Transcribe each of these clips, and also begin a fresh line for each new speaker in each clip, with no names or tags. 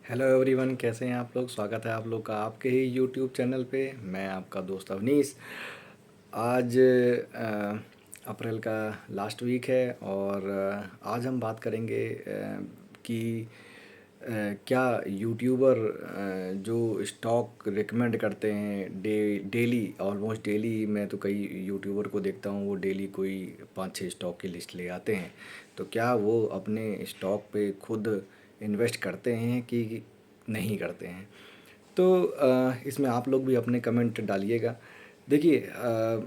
Hello everyone, कैसे हैं आप लोग। स्वागत है आप लोग का आपके ही यूट्यूब चैनल पे। मैं आपका दोस्त अवनीश। आज अप्रैल का लास्ट वीक है और आज हम बात करेंगे कि क्या यूट्यूबर जो स्टॉक रिकमेंड करते हैं डेली, ऑलमोस्ट डेली। मैं तो कई यूट्यूबर को देखता हूँ, वो डेली कोई 5-6 स्टॉक की लिस्ट ले आते हैं। तो क्या वो अपने स्टॉक पे खुद इन्वेस्ट करते हैं कि नहीं करते हैं। तो इसमें आप लोग भी अपने कमेंट डालिएगा। देखिए,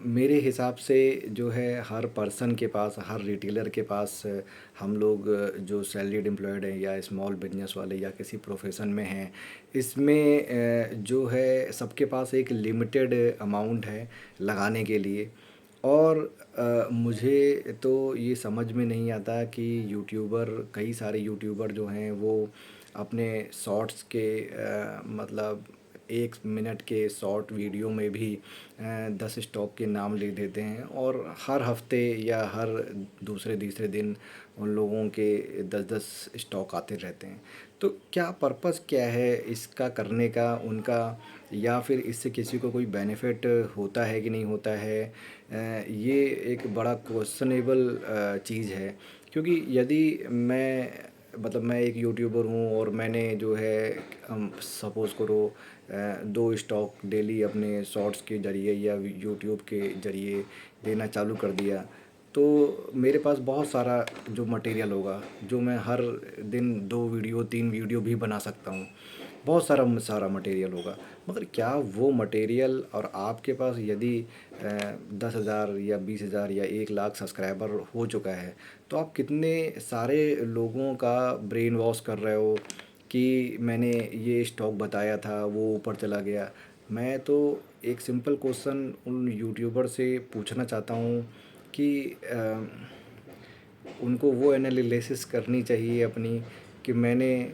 मेरे हिसाब से जो है हर पर्सन के पास, हर रिटेलर के पास, हम लोग जो सैलरीड एम्प्लॉयड हैं या स्मॉल बिजनेस वाले या किसी प्रोफेशन में हैं, इसमें जो है सबके पास एक लिमिटेड अमाउंट है लगाने के लिए। और मुझे तो ये समझ में नहीं आता कि यूट्यूबर, कई सारे यूट्यूबर जो हैं वो अपने शॉर्ट्स के मतलब 1 मिनट के शॉर्ट वीडियो में भी 10 स्टॉक के नाम लिख देते हैं और हर हफ्ते या हर दूसरे तीसरे दिन उन लोगों के 10-10 स्टॉक आते रहते हैं। तो क्या पर्पस क्या है इसका करने का उनका, या फिर इससे किसी को कोई बेनिफिट होता है कि नहीं होता है। ये एक बड़ा क्वेश्चनेबल चीज़ है। क्योंकि यदि मैं एक यूट्यूबर हूँ और मैंने जो है, हम सपोज़ करो, 2 स्टॉक डेली अपने शॉर्ट्स के ज़रिए या यूट्यूब के ज़रिए देना चालू कर दिया, तो मेरे पास बहुत सारा जो मटेरियल होगा, जो मैं हर दिन 2 वीडियो 3 वीडियो भी बना सकता हूँ। बहुत सारा सारा मटेरियल होगा। मगर क्या वो मटेरियल, और आपके पास यदि 10,000 या 20,000 या 1 लाख सब्सक्राइबर हो चुका है, तो आप कितने सारे लोगों का ब्रेन वॉश कर रहे हो कि मैंने ये स्टॉक बताया था वो ऊपर चला गया। मैं तो एक सिंपल क्वेश्चन उन यूट्यूबर से पूछना चाहता हूँ कि उनको वो एनालिसिस करनी चाहिए अपनी, कि मैंने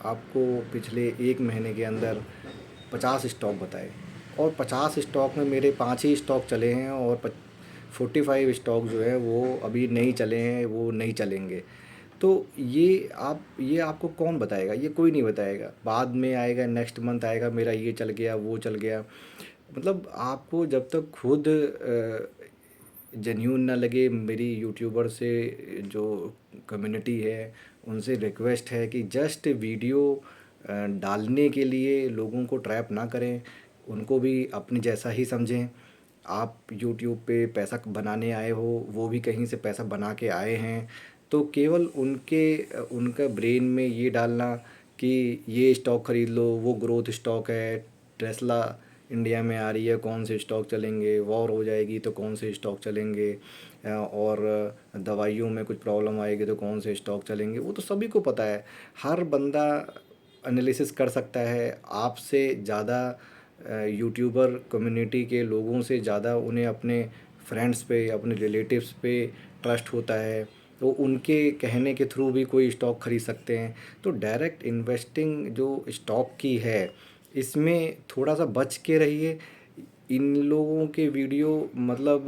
आपको पिछले 1 महीने के अंदर 50 स्टॉक बताए और 50 स्टॉक में मेरे 5 ही स्टॉक चले हैं और 45 स्टॉक जो है वो अभी नहीं चले हैं, वो नहीं चलेंगे। तो ये आपको कौन बताएगा? ये कोई नहीं बताएगा। बाद में आएगा, नेक्स्ट मंथ आएगा, मेरा ये चल गया वो चल गया। मतलब आपको जब तक खुद जेन्यून ना लगे, मेरी यूट्यूबर से जो कम्युनिटी है उनसे रिक्वेस्ट है कि जस्ट वीडियो डालने के लिए लोगों को ट्रैप ना करें, उनको भी अपने जैसा ही समझें। आप यूट्यूब पे पैसा बनाने आए हो, वो भी कहीं से पैसा बना के आए हैं। तो केवल उनका ब्रेन में ये डालना कि ये स्टॉक खरीद लो, वो ग्रोथ स्टॉक है, टेस्ला इंडिया में आ रही है, कौन से स्टॉक चलेंगे, वॉर हो जाएगी तो कौन से स्टॉक चलेंगे, और दवाइयों में कुछ प्रॉब्लम आएगी तो कौन से स्टॉक चलेंगे, वो तो सभी को पता है। हर बंदा एनालिसिस कर सकता है। आपसे ज़्यादा यूट्यूबर कम्युनिटी के लोगों से ज़्यादा उन्हें अपने फ्रेंड्स पे, अपने रिलेटिव्स पे ट्रस्ट होता है। तो उनके कहने के थ्रू भी कोई स्टॉक खरीद सकते हैं। तो डायरेक्ट इन्वेस्टिंग जो स्टॉक की है, इसमें थोड़ा सा बच के रहिए। इन लोगों के वीडियो मतलब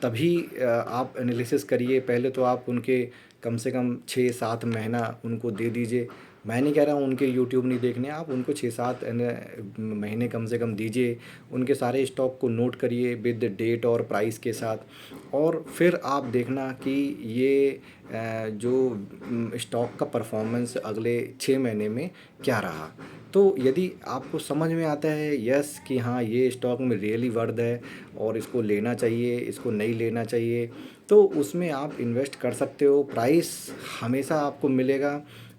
तभी आप एनालिसिस करिए। पहले तो आप उनके कम से कम 6-7 महीना उनको दे दीजिए। मैं नहीं कह रहा हूँ उनके यूट्यूब नहीं देखने, आप उनको 6-7 महीने कम से कम दीजिए। उनके सारे स्टॉक को नोट करिए विद डेट और प्राइस के साथ, और फिर आप देखना कि ये जो स्टॉक का परफॉर्मेंस अगले 6 महीने में क्या रहा। तो यदि आपको समझ में आता है यस कि हाँ ये स्टॉक में रियली वर्थ है और इसको लेना चाहिए, इसको नहीं लेना चाहिए, तो उसमें आप इन्वेस्ट कर सकते हो। प्राइस हमेशा आपको मिलेगा।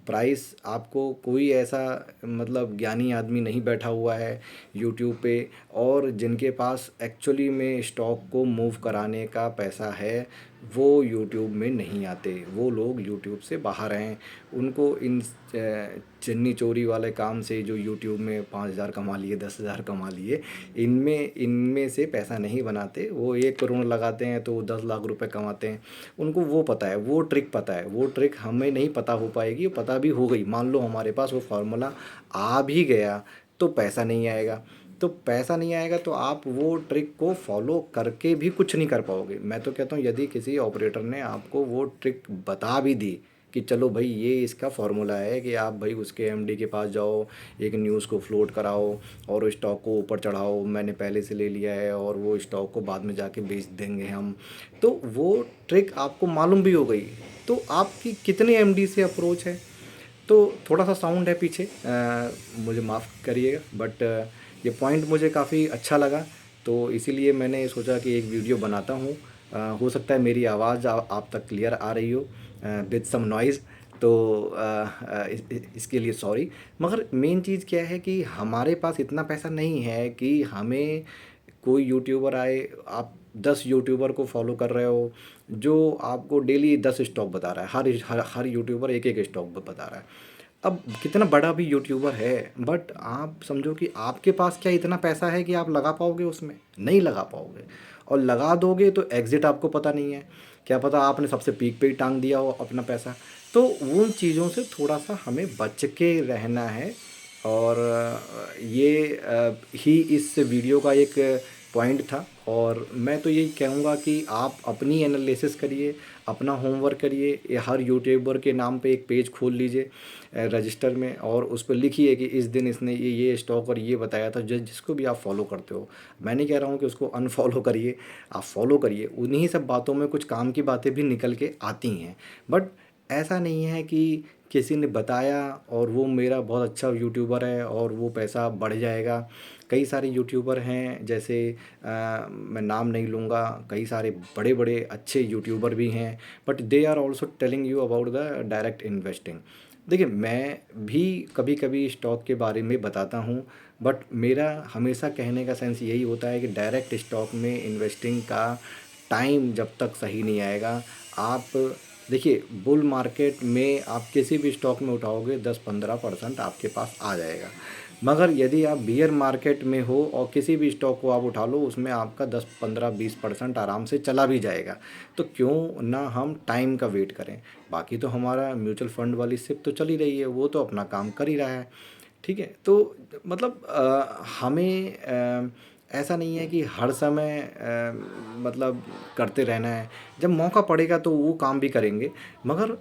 प्राइस आपको कोई ऐसा मतलब ज्ञानी आदमी नहीं बैठा हुआ है यूट्यूब पे, और जिनके पास एक्चुअली में स्टॉक को मूव कराने का पैसा है, वो यूट्यूब में नहीं आते। वो लोग यूट्यूब से बाहर हैं। उनको इन चन्नी चोरी वाले काम से, जो यूट्यूब में 5,000 कमा लिए, 10,000 कमा लिए, इनमें इनमें से पैसा नहीं बनाते। वो 1 करोड़ लगाते हैं तो 10 लाख रुपए कमाते हैं। उनको वो पता है, वो ट्रिक पता है। वो ट्रिक हमें नहीं पता हो पाएगी। पता भी हो गई, मान लो हमारे पास वो फार्मूला आ भी गया, तो पैसा नहीं आएगा। तो पैसा नहीं आएगा तो आप वो ट्रिक को फॉलो करके भी कुछ नहीं कर पाओगे। मैं तो कहता हूँ यदि किसी ऑपरेटर ने आपको वो ट्रिक बता भी दी, कि चलो भाई ये इसका फार्मूला है कि आप भाई उसके एमडी के पास जाओ, एक न्यूज़ को फ्लोट कराओ और उस स्टॉक को ऊपर चढ़ाओ, मैंने पहले से ले लिया है और वो स्टॉक को बाद में जाके बेच देंगे हम। तो वो ट्रिक आपको मालूम भी हो गई, तो आपकी कितने एमडी से अप्रोच है। तो थोड़ा सा साउंड है पीछे, मुझे माफ़ करिएगा, बट ये पॉइंट मुझे काफ़ी अच्छा लगा, तो इसीलिए मैंने सोचा कि एक वीडियो बनाता हूँ। हो सकता है मेरी आवाज़ आप तक क्लियर आ रही हो विद सम नॉइज़, तो इसके लिए सॉरी। मगर मेन चीज़ क्या है कि हमारे पास इतना पैसा नहीं है कि हमें कोई यूट्यूबर आए, आप 10 यूट्यूबर को फॉलो कर रहे हो जो आपको डेली 10 स्टॉक बता रहा है, हर यूट्यूबर एक एक स्टॉक बता रहा है। अब कितना बड़ा भी यूट्यूबर है, बट आप समझो कि आपके पास क्या इतना पैसा है कि आप लगा पाओगे उसमें, नहीं लगा पाओगे। और लगा दोगे तो एग्ज़िट आपको पता नहीं है, क्या पता आपने सबसे पीक पे ही टांग दिया हो अपना पैसा। तो उन चीज़ों से थोड़ा सा हमें बच के रहना है। और ही इस वीडियो का एक पॉइंट था। और मैं तो यही कहूँगा कि आप अपनी एनालिसिस करिए, अपना होमवर्क करिए। ये हर यूट्यूबर के नाम पे एक पेज खोल लीजिए रजिस्टर में, और उस पर लिखिए कि इस दिन इसने ये स्टॉक और ये बताया था। जिसको भी आप फॉलो करते हो, मैं नहीं कह रहा हूँ कि उसको अनफॉलो करिए, आप फॉलो करिए। उन्हीं सब बातों में कुछ काम की बातें भी निकल के आती हैं। बट ऐसा नहीं है कि किसी ने बताया और वो मेरा बहुत अच्छा यूट्यूबर है और वो पैसा बढ़ जाएगा। कई सारे यूट्यूबर हैं, जैसे मैं नाम नहीं लूँगा, कई सारे बड़े बड़े अच्छे यूट्यूबर भी हैं, but they are also telling you about the direct investing. देखिए, मैं भी कभी कभी स्टॉक के बारे में बताता हूँ, बट मेरा हमेशा कहने का सेंस यही होता है कि डायरेक्ट स्टॉक में इन्वेस्टिंग का टाइम जब तक सही नहीं आएगा, आप देखिए, बुल मार्केट में आप किसी भी स्टॉक में उठाओगे 10-15% आपके पास आ जाएगा। मगर यदि आप बियर मार्केट में हो और किसी भी स्टॉक को आप उठा लो, उसमें आपका 10-15-20% आराम से चला भी जाएगा। तो क्यों ना हम टाइम का वेट करें। बाकी तो हमारा म्यूचुअल फंड वाली सिप तो चल ही रही है, वो तो अपना काम कर ही रहा है। ठीक है, तो मतलब हमें ऐसा नहीं है कि हर समय मतलब करते रहना है। जब मौका पड़ेगा तो वो काम भी करेंगे। मगर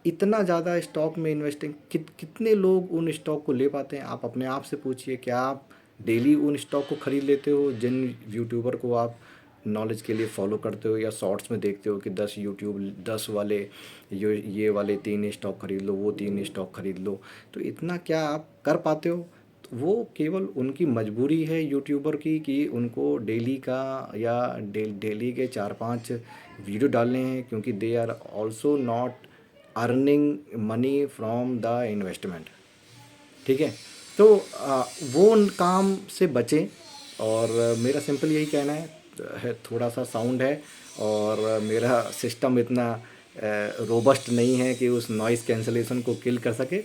इतना ज़्यादा स्टॉक में इन्वेस्टिंग कितने लोग उन स्टॉक को ले पाते हैं, आप अपने आप से पूछिए। क्या आप डेली उन स्टॉक को ख़रीद लेते हो जिन यूट्यूबर को आप नॉलेज के लिए फॉलो करते हो, या शॉर्ट्स में देखते हो कि 10 वाले ये वाले 3 स्टॉक खरीद लो, वो 3 स्टॉक खरीद लो। तो इतना क्या आप कर पाते हो। तो वो केवल उनकी मजबूरी है यूट्यूबर की कि उनको डेली का या डेली के 4-5 वीडियो डालने हैं, क्योंकि they are also not earning money from the investment. ठीक है, तो वो उन काम से बचें। और मेरा सिंपल यही कहना है, थोड़ा सा साउंड है और मेरा सिस्टम इतना रोबस्ट नहीं है कि उस नॉइज़ कैंसलेशन को किल कर सके।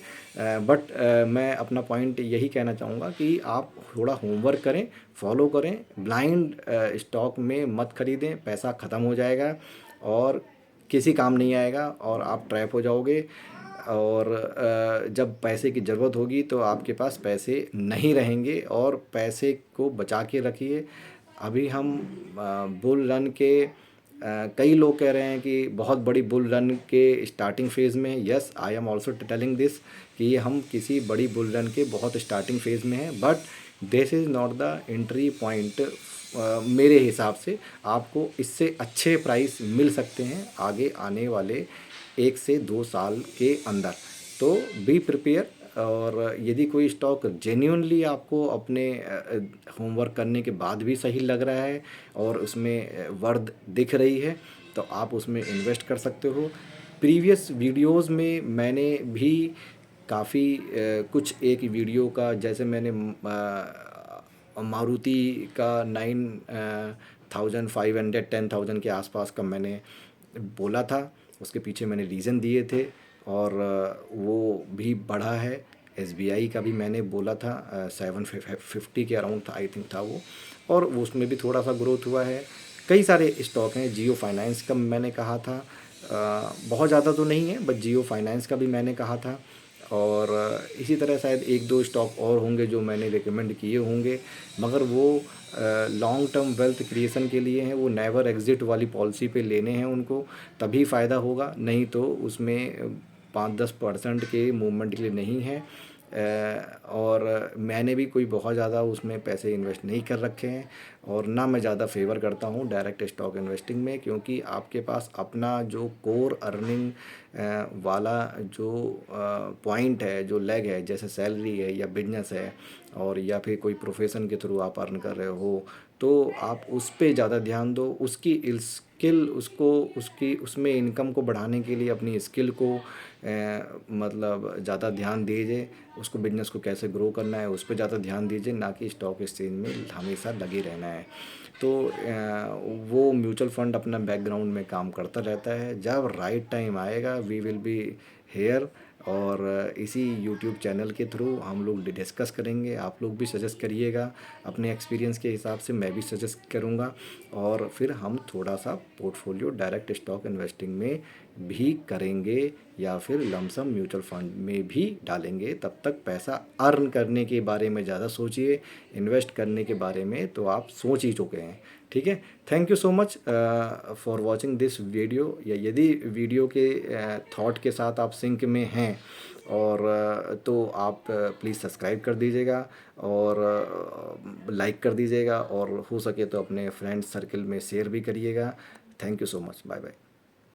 बट मैं अपना पॉइंट यही कहना चाहूँगा कि आप थोड़ा होमवर्क करें, फॉलो करें। ब्लाइंड स्टॉक में मत खरीदें, पैसा ख़त्म हो जाएगा और किसी काम नहीं आएगा और आप ट्रैप हो जाओगे। और जब पैसे की ज़रूरत होगी तो आपके पास पैसे नहीं रहेंगे, और पैसे को बचा के रखिए। अभी हम बुल रन के कई लोग कह रहे हैं कि बहुत बड़ी बुल रन के स्टार्टिंग फेज़ में, yes I am also telling this, कि हम किसी बड़ी बुल रन के बहुत स्टार्टिंग फेज़ में हैं। But this is not the entry point. मेरे हिसाब से आपको इससे अच्छे प्राइस मिल सकते हैं आगे आने वाले 1 से 2 साल के अंदर। तो बी प्रिपेयर। और यदि कोई स्टॉक जेन्युइनली आपको अपने होमवर्क करने के बाद भी सही लग रहा है और उसमें वर्थ दिख रही है, तो आप उसमें इन्वेस्ट कर सकते हो। प्रीवियस वीडियोस में मैंने भी काफ़ी कुछ एक वीडियो का, जैसे मैंने मारुति का 9,500 10,000 के आसपास का मैंने बोला था, उसके पीछे मैंने रीज़न दिए थे और वो भी बढ़ा है। एसबीआई का भी मैंने बोला था 750 के अराउंड था, आई थिंक था वो, और उसमें भी थोड़ा सा ग्रोथ हुआ है। कई सारे स्टॉक हैं, जियो फाइनेंस का मैंने कहा था, बहुत ज़्यादा तो नहीं है, बट जियो फाइनेंस का भी मैंने कहा था। और इसी तरह शायद 1-2 स्टॉक और होंगे जो मैंने रिकमेंड किए होंगे, मगर वो लॉन्ग टर्म वेल्थ क्रिएशन के लिए हैं, वो नेवर एग्जिट वाली पॉलिसी पे लेने हैं उनको, तभी फ़ायदा होगा, नहीं तो उसमें 5-10% के मूवमेंट के लिए नहीं है। और मैंने भी कोई बहुत ज़्यादा उसमें पैसे इन्वेस्ट नहीं कर रखे हैं, और ना मैं ज़्यादा फेवर करता हूँ डायरेक्ट स्टॉक इन्वेस्टिंग में, क्योंकि आपके पास अपना जो कोर अर्निंग वाला जो पॉइंट है, जो लेग है, जैसे सैलरी है या बिजनेस है, और या फिर कोई प्रोफेशन के थ्रू आप अर्न कर रहे हो, तो आप उस पे ज़्यादा ध्यान दो, उसकी स्किल, उसको उसकी उसमें इनकम को बढ़ाने के लिए अपनी स्किल को मतलब ज़्यादा ध्यान दीजिए, उसको बिजनेस को कैसे ग्रो करना है उस पर ज़्यादा ध्यान दीजिए, ना कि स्टॉक एक्सचेंज में हमेशा लगे रहना है। तो वो म्यूचुअल फंड अपना बैकग्राउंड में काम करता रहता है, जब राइट टाइम आएगा वी विल बी हेयर, और इसी यूट्यूब चैनल के थ्रू हम लोग डिस्कस करेंगे, आप लोग भी सजेस्ट करिएगा अपने एक्सपीरियंस के हिसाब से, मैं भी सजेस्ट करूँगा, और फिर हम थोड़ा सा पोर्टफोलियो डायरेक्ट स्टॉक इन्वेस्टिंग में भी करेंगे, या फिर लमसम म्यूचुअल फंड में भी डालेंगे। तब तक पैसा अर्न करने के बारे में ज़्यादा सोचिए, इन्वेस्ट करने के बारे में तो आप सोच ही चुके हैं। ठीक है, thank you so much for watching this video. या यदि वीडियो के थॉट के साथ आप सिंक में हैं, और तो आप प्लीज़ सब्सक्राइब कर दीजिएगा, और लाइक कर दीजिएगा, और हो सके तो अपने फ्रेंड्स सर्कल में शेयर भी करिएगा। Thank you so much, bye bye.